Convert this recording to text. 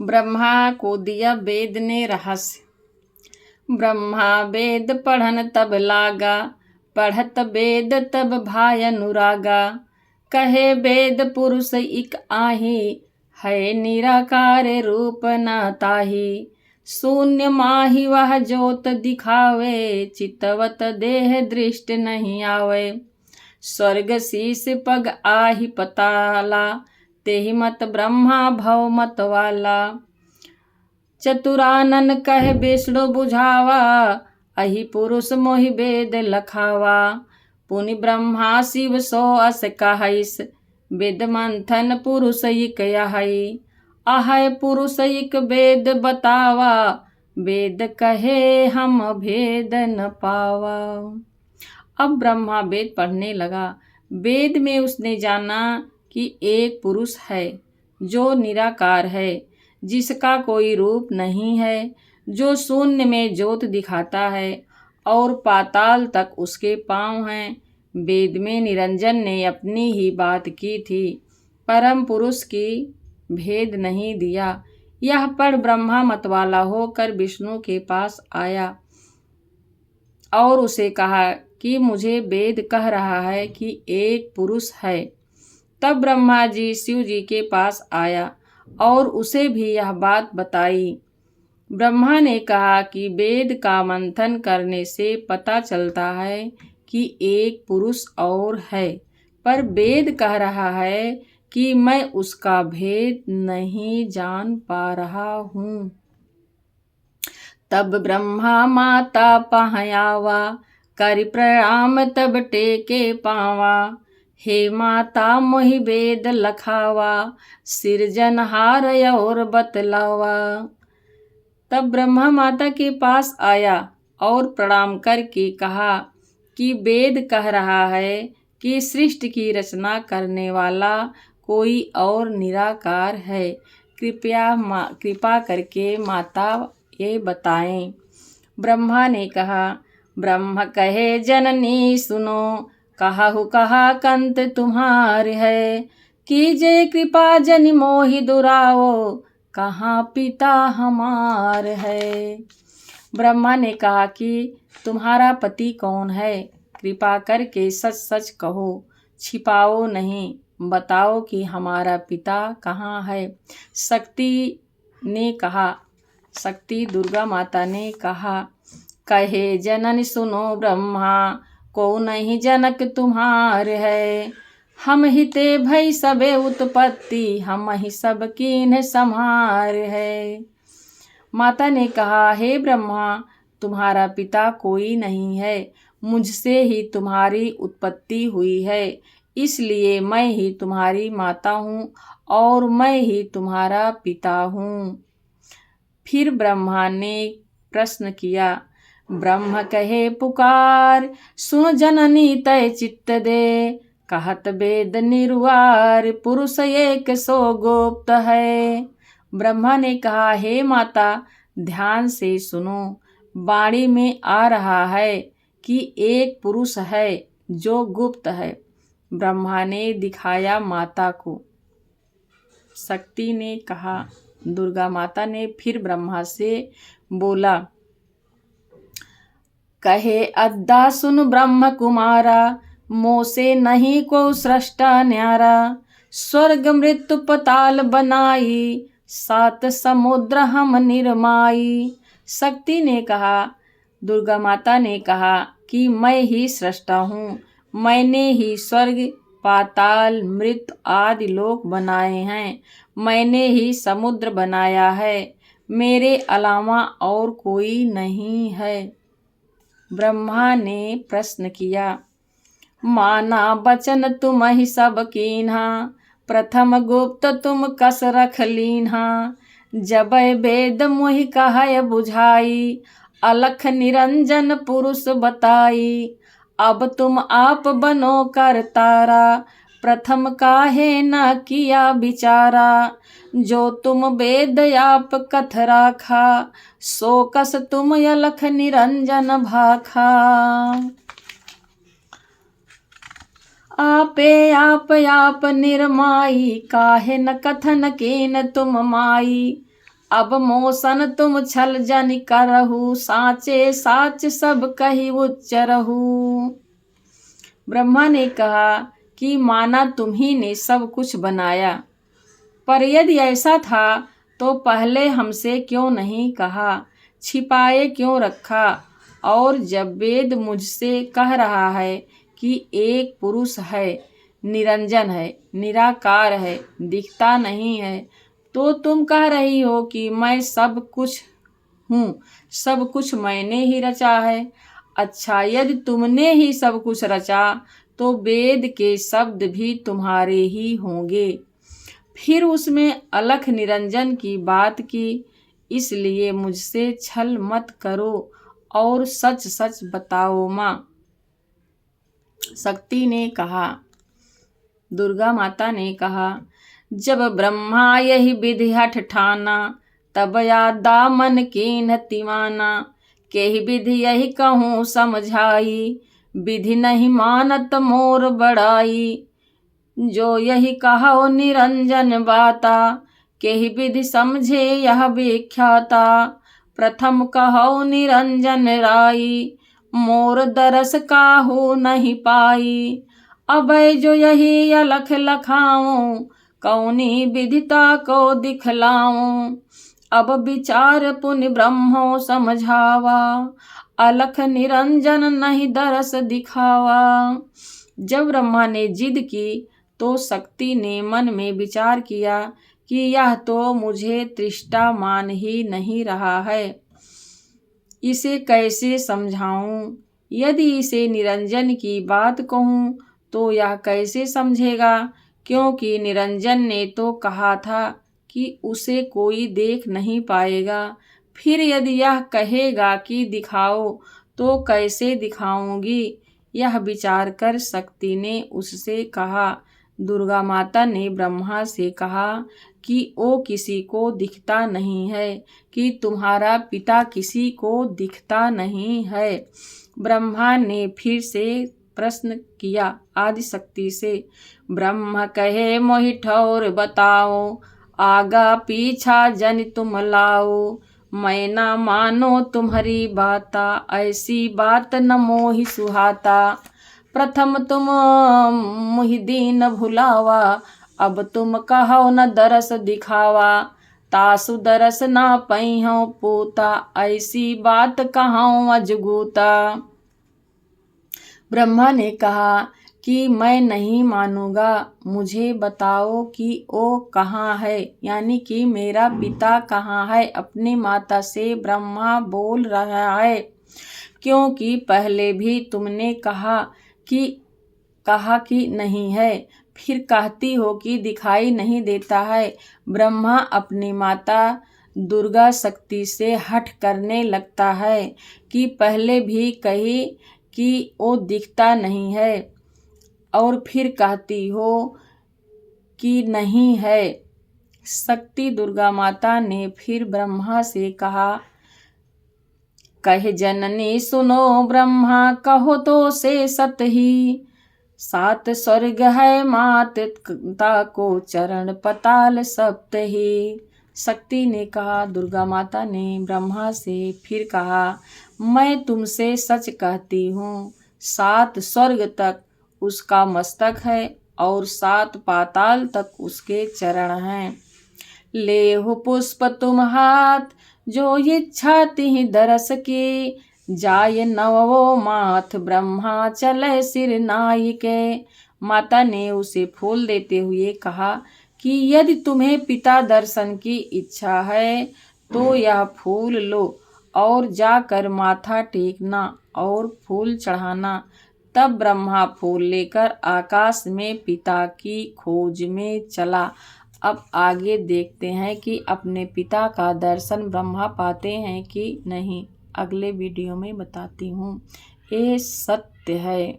ब्रह्मा को दिया वेद ने रहस्य। ब्रह्मा वेद पढ़न तब लागा, पढ़त वेद तब भाय अनुरागा। कहे वेद पुरुष इक आही, है निराकार रूप न ताही। शून्य माही वह ज्योत दिखावे, चितवत देह दृष्ट नहीं आवे। स्वर्ग शीस पग आही पताला, तेहि मत ब्रह्मा भव मत वाला। चतुरानन कह विष्णु बुझावा, अहि पुरुष मोहि वेद लखावा। पुनि ब्रह्मा शिव सो अस कहैस, वेद मंथन पुरुष इक यहै। अहै पुरुष इक वेद बतावा, वेद कहे हम भेद न पावा। अब ब्रह्मा वेद पढ़ने लगा। वेद में उसने जाना कि एक पुरुष है जो निराकार है, जिसका कोई रूप नहीं है, जो शून्य में ज्योत दिखाता है और पाताल तक उसके पांव हैं। वेद में निरंजन ने अपनी ही बात की थी, परम पुरुष की भेद नहीं दिया। यह पढ़ ब्रह्मा मतवाला होकर विष्णु के पास आया और उसे कहा कि मुझे वेद कह रहा है कि एक पुरुष है। तब ब्रह्मा जी शिव जी के पास आया और उसे भी यह बात बताई। ब्रह्मा ने कहा कि वेद का मंथन करने से पता चलता है कि एक पुरुष और है, पर वेद कह रहा है कि मैं उसका भेद नहीं जान पा रहा हूँ। तब ब्रह्मा माता पहयावा, करि प्रणाम तब टेके पावा। हे माता मोहि वेद लखावा, सिरजनहार और बतलावा। तब ब्रह्मा माता के पास आया और प्रणाम करके कहा कि वेद कह रहा है कि सृष्टि की रचना करने वाला कोई और निराकार है। कृपा करके माता ये बताएं। ब्रह्मा ने कहा, ब्रह्म कहे जननी सुनो, कहु कहा कंत तुम्हार है। कीजे कृपा जनि मोहि दुराओ, कहाँ पिता हमार है। ब्रह्मा ने कहा कि तुम्हारा पति कौन है, कृपा करके सच सच कहो, छिपाओ नहीं, बताओ कि हमारा पिता कहाँ है। शक्ति दुर्गा माता ने कहा, कहे जनन सुनो ब्रह्मा, को नहीं जनक तुम्हार है। हम ही ते भई सबे उत्पत्ति, हम ही सब कीन्ह संहार है। माता ने कहा, हे ब्रह्मा, तुम्हारा पिता कोई नहीं है, मुझसे ही तुम्हारी उत्पत्ति हुई है, इसलिए मैं ही तुम्हारी माता हूँ और मैं ही तुम्हारा पिता हूँ। फिर ब्रह्मा ने प्रश्न किया, ब्रह्म कहे पुकार, सुन जननी तय चित्त दे। कहत वेद निर्वार, पुरुष एक सो गुप्त है। ब्रह्मा ने कहा, हे माता, ध्यान से सुनो, वाणी में आ रहा है कि एक पुरुष है जो गुप्त है। ब्रह्मा ने दिखाया माता को। शक्ति ने कहा, दुर्गा माता ने फिर ब्रह्मा से बोला, कहे अद्दा सुन ब्रह्म कुमारा, मोसे नहीं को सृष्टा न्यारा। स्वर्ग मृत्यु पताल बनाई, सात समुद्र हम निर्माई। शक्ति ने कहा, दुर्गा माता ने कहा कि मैं ही सृष्टा हूँ, मैंने ही स्वर्ग पाताल मृत्यु आदि लोक बनाए हैं, मैंने ही समुद्र बनाया है, मेरे अलावा और कोई नहीं है। ब्रह्मा ने प्रश्न किया, माना बचन तुम ही सब कीन्हा, प्रथम गुप्त तुम कस रख लीन्हा। जब वेद मोहि कहय बुझाई, अलख निरंजन पुरुष बताई। अब तुम आप बनो कर तारा, प्रथम काहे न किया विचारा। जो तुम वेद आप कथ राखा, सो कस तुम अलख निरंजन भाखा। आपे आप निर्माई, काहे न कथन कीन तुम माई। अब मोसन तुम छल जन करहु, साचे साच सब कही उच्चरहु। ब्रह्मा ने कहा कि माना तुम्ही ने सब कुछ बनाया, पर यदि ऐसा था तो पहले हमसे क्यों नहीं कहा, छिपाए क्यों रखा। और जब वेद मुझसे कह रहा है कि एक पुरुष है, निरंजन है, निराकार है, दिखता नहीं है, तो तुम कह रही हो कि मैं सब कुछ हूँ, सब कुछ मैंने ही रचा है। अच्छा, यदि तुमने ही सब कुछ रचा तो वेद के शब्द भी तुम्हारे ही होंगे। फिर उसमें अलख निरंजन की बात की, इसलिए मुझसे छल मत करो और सच सच बताओ माँ। शक्ति ने कहा, दुर्गा माता ने कहा, जब ब्रह्मा यही विधि हठ ठाना, तब यादा मन कीन्ह तिमाना। केहि विधि यही कहूँ समझाई, विधि नहीं मानत मोर बड़ाई। जो यही कहो निरंजन बाता, केहि विधि समझे यह विख्याता। प्रथम कहो निरंजन राई, मोर दरस काहू नहीं पाई। अबै जो यही अलख लखाऊं, कौनी विधिता को दिखलाऊं। अब विचार पुनि ब्रह्मो समझावा, अलख निरंजन नहीं दरस दिखावा। जब ब्रह्मा ने जिद की तो शक्ति ने मन में विचार किया कि यह तो मुझे तृष्टा मान ही नहीं रहा है, इसे कैसे समझाऊं। यदि इसे निरंजन की बात कहूं तो यह कैसे समझेगा, क्योंकि निरंजन ने तो कहा था कि उसे कोई देख नहीं पाएगा। फिर यदि यह कहेगा कि दिखाओ तो कैसे दिखाऊंगी। यह विचार कर शक्ति ने उससे कहा। दुर्गा माता ने ब्रह्मा से कहा कि वो किसी को दिखता नहीं है, कि तुम्हारा पिता किसी को दिखता नहीं है। ब्रह्मा ने फिर से प्रश्न किया आदिशक्ति से, ब्रह्म कहे मोहि ठौर बताओ, आगा पीछा जन तुम लाओ। मैं ना मानो तुम्हारी बाता, ऐसी बात न मोहि सुहाता। प्रथम तुम मुहि दीन भुलावा, अब तुम कहो न दरस दिखावा। तासु दरस ना पैहो पोता, ऐसी बात कहाँ अजगूता। ब्रह्मा ने कहा कि मैं नहीं मानूंगा, मुझे बताओ कि वो कहाँ है, यानी कि मेरा पिता कहाँ है। अपनी माता से ब्रह्मा बोल रहा है, क्योंकि पहले भी तुमने कहा कि नहीं है, फिर कहती हो कि दिखाई नहीं देता है। ब्रह्मा अपनी माता दुर्गा शक्ति से हठ करने लगता है कि पहले भी कही कि वो दिखता नहीं है और फिर कहती हो कि नहीं है। शक्ति दुर्गा माता ने फिर ब्रह्मा से कहा, कहे जननी सुनो ब्रह्मा, कहो तो से सत ही। सात स्वर्ग है माता को, चरण पताल सप्त ही। शक्ति ने कहा, दुर्गा माता ने ब्रह्मा से फिर कहा, मैं तुमसे सच कहती हूँ, 7 स्वर्ग तक उसका मस्तक है और 7 पाताल तक उसके चरण हैं। लेहु पुष्प तुम हाथ, जो इच्छा तिहि दरस की। जाय नवो माथ, ब्रह्मा चले सिर नायिके। माता ने उसे फूल देते हुए कहा कि यदि तुम्हें पिता दर्शन की इच्छा है तो यह फूल लो और जाकर माथा टेकना और फूल चढ़ाना। तब ब्रह्मा फूल लेकर आकाश में पिता की खोज में चला। अब आगे देखते हैं कि अपने पिता का दर्शन ब्रह्मा पाते हैं कि नहीं। अगले वीडियो में बताती हूँ। ये सत्य है।